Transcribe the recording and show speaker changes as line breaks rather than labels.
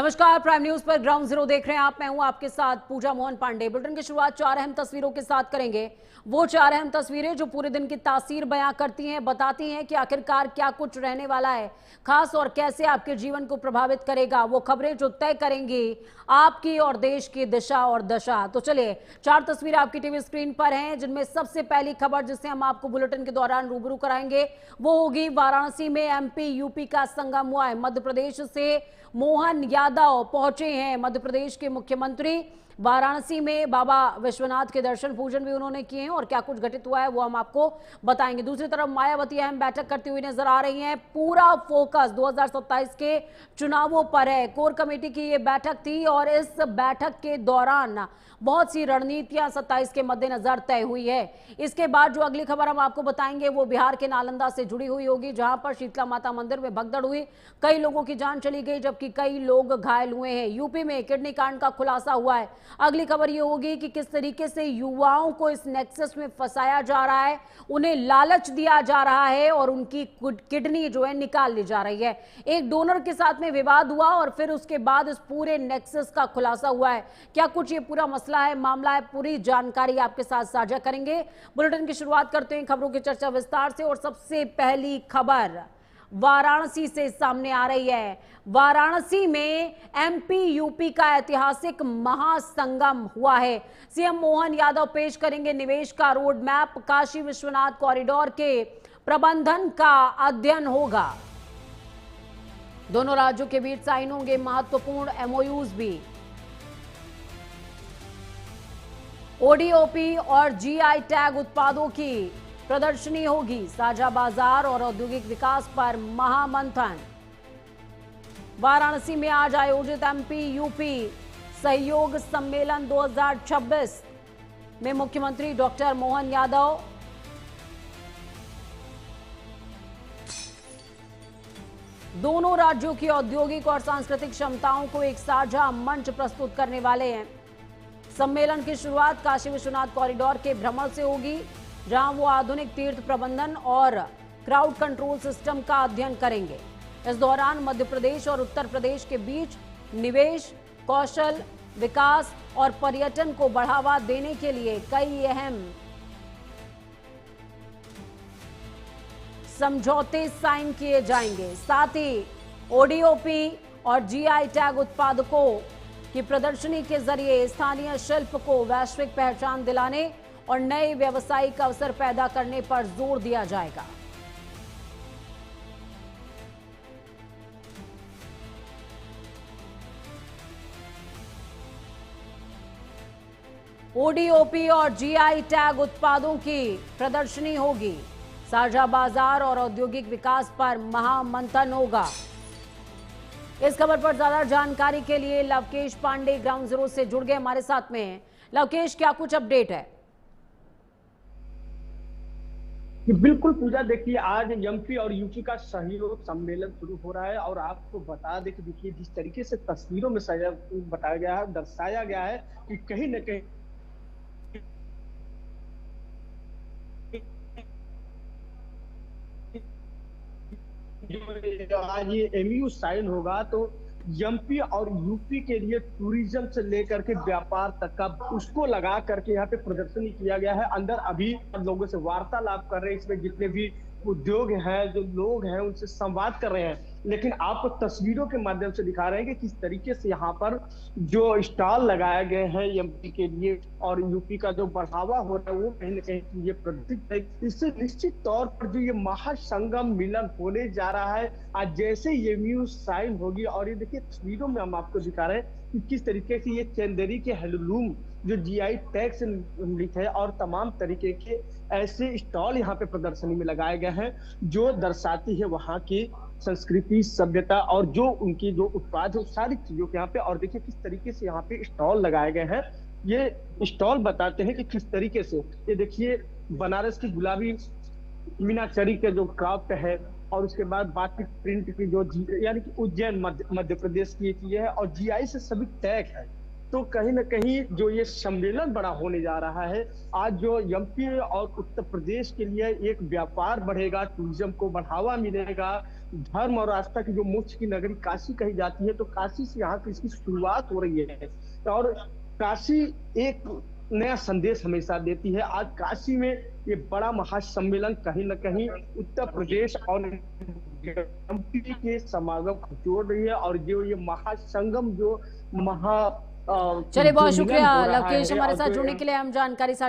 नमस्कार, prime news पर ground zero देख रहे हैं आप। मैं हूं आपके साथ पूजा मोहन पांडे। बुलेटिन की शुरुआत 4 अहम तस्वीरों के साथ करेंगे। वो 4 अहम तस्वीरें जो पूरे दिन की तासीर बयां करती हैं, बताती हैं कि आखिरकार क्या कुछ रहने वाला है खास और कैसे आपके जीवन को प्रभावित करेगा। वो खबरें जो तय करेंगी आपकी और देश की दिशा और दशा। तो चलिए, 4 तस्वीरें आपकी टीवी स्क्रीन पर हैं, जिनमें सबसे पहली खबर जिससे हम आपको बुलेटिन के दौरान रूबरू कराएंगे वो होगी वाराणसी में एमपी यूपी का संगम हुआ है। मध्य प्रदेश से मोहन यादव पहुंचे हैं। मध्य प्रदेश के मुख्यमंत्री वाराणसी में बाबा विश्वनाथ के दर्शन पूजन भी उन्होंने किए हैं और क्या कुछ घटित हुआ है वो हम आपको बताएंगे। दूसरी तरफ मायावती अहम बैठक करती हुई नजर आ रही हैं। पूरा फोकस 2027 के चुनावों पर है। कोर कमेटी की ये बैठक थी और इस बैठक के दौरान बहुत सी रणनीतियां 27 के मद्देनजर तय हुई है। इसके बाद जो अगली खबर हम आपको बताएंगे वो बिहार के नालंदा से जुड़ी हुई होगी, जहां पर शीतला माता मंदिर में भगदड़ हुई, कई लोगों की जान चली गई जबकि कई लोग घायल हुए हैं। यूपी में किडनी कांड का खुलासा हुआ है। अगली खबर ये होगी कि किस तरीके से युवाओं को इस नेक्सस में फंसाया जा रहा है, उन्हें लालच दिया जा रहा है और उनकी किडनी जो है निकाल ली जा रही है। एक डोनर के साथ में विवाद हुआ और फिर उसके बाद इस पूरे नेक्सस का खुलासा हुआ है। क्या कुछ ये पूरा मसला है, मामला है, पूरी जानकारी आपके साथ साझा करेंगे। बुलेटिन की शुरुआत करते हैं खबरों की चर्चा विस्तार से और सबसे पहली खबर वाराणसी से सामने आ रही है। वाराणसी में एमपी यूपी का ऐतिहासिक महासंगम हुआ है। सीएम मोहन यादव पेश करेंगे निवेश का road map. Kashi Vishwanath corridor के प्रबंधन का अध्ययन होगा। दोनों राज्यों के बीच साइन होंगे महत्वपूर्ण एमओयूज भी। ओडीओपी और जीआई टैग उत्पादों की प्रदर्शनी होगी। साझा बाजार और औद्योगिक विकास पर महामंथन। वाराणसी में आज आयोजित एमपी यूपी सहयोग सम्मेलन 2026 में मुख्यमंत्री डॉक्टर मोहन यादव दोनों राज्यों की औद्योगिक और सांस्कृतिक क्षमताओं को एक साझा मंच प्रस्तुत करने वाले हैं। सम्मेलन की शुरुआत काशी विश्वनाथ कॉरिडोर के भ्रमण से होगी, जहां वो आधुनिक तीर्थ प्रबंधन और क्राउड कंट्रोल सिस्टम का अध्ययन करेंगे। इस दौरान मध्य प्रदेश और उत्तर प्रदेश के बीच निवेश, कौशल विकास और पर्यटन को बढ़ावा देने के लिए कई अहम समझौते साइन किए जाएंगे। साथ ही ओडीओपी और जीआई टैग उत्पादकों की प्रदर्शनी के जरिए स्थानीय शिल्प को वैश्विक पहचान दिलाने और नए व्यावसायिक अवसर पैदा करने पर जोर दिया जाएगा। ओडीओपी और जीआई टैग उत्पादों की प्रदर्शनी होगी। साझा बाजार और औद्योगिक विकास पर महामंथन होगा। इस खबर पर ज्यादा जानकारी के लिए लवकेश पांडे ग्राउंड जीरो से जुड़ गए हमारे साथ में। लवकेश, क्या कुछ अपडेट है?
बिल्कुल पूजा, देखिए आज एमपी और यूपी का सहयोग सम्मेलन शुरू हो रहा है और आपको बता दें कि देखिए जिस तरीके से तस्वीरों में सजा बताया गया है, दर्शाया गया है कि कहीं न कहीं जो आज ये एमयू साइन होगा तो एमपी और यूपी के लिए टूरिज्म से लेकर के व्यापार तक का उसको लगा करके यहाँ पे प्रदर्शनी किया गया है। अंदर अभी लोगों से वार्तालाप कर रहे हैं, इसमें जितने भी उद्योग हैं, जो लोग हैं, उनसे संवाद कर रहे हैं। लेकिन आपको तस्वीरों के माध्यम से दिखा रहे हैं कि किस तरीके से यहाँ पर जो स्टॉल लगाए गए हैं एमपी के लिए और यूपी का जो बढ़ावा हो रहा है वो कहीं ना कहीं ये प्रदर्शित है। इससे निश्चित तौर पर जो ये महासंगम मिलन होने जा रहा है आज जैसे ये न्यूज साइन होगी। और ये देखिए तस्वीरों में हम आपको दिखा रहे हैं कि किस तरीके से ये चंदेरी के हैंडलूम जो जीआई टैग से लिख है और तमाम तरीके के ऐसे स्टॉल यहाँ पे प्रदर्शनी में लगाए गए हैं जो दर्शाती है वहाँ की संस्कृति, सभ्यता और जो उनकी जो उत्पाद है सारी चीजों के यहाँ पे। और देखिए किस तरीके से यहाँ पे स्टॉल लगाए गए हैं। ये स्टॉल बताते हैं कि किस तरीके से ये देखिए बनारस की गुलाबी मीनाचरी के जो क्राफ्ट है और उसके बाद बाकी प्रिंट की जो यानी कि उज्जैन मध्य प्रदेश की ये चीजें है और जीआई से सभी टैग है। तो कहीं न कहीं जो ये सम्मेलन बड़ा होने जा रहा है, आज जो एमपी और उत्तर प्रदेश के लिए एक व्यापार बढ़ेगा, टूरिज़्म को बढ़ावा मिलेगा, धर्म और आस्था की जो मोक्ष की नगरी काशी कही जाती है, तो काशी से यहाँ की इसकी शुरुआत हो रही है। और काशी एक नया संदेश हमेशा देती है। आज काशी में ये बड़ा महासम्मेलन कहीं न कहीं उत्तर प्रदेश और एमपी के समागम को जोड़ रही है, और जो ये महासंगम जो
चलिए, बहुत
जो मिलन
शुक्रिया
हो रहा
लवकेश
है
हमारे
और
साथ
जो
जुड़ने के लिए। हम जानकारी साझा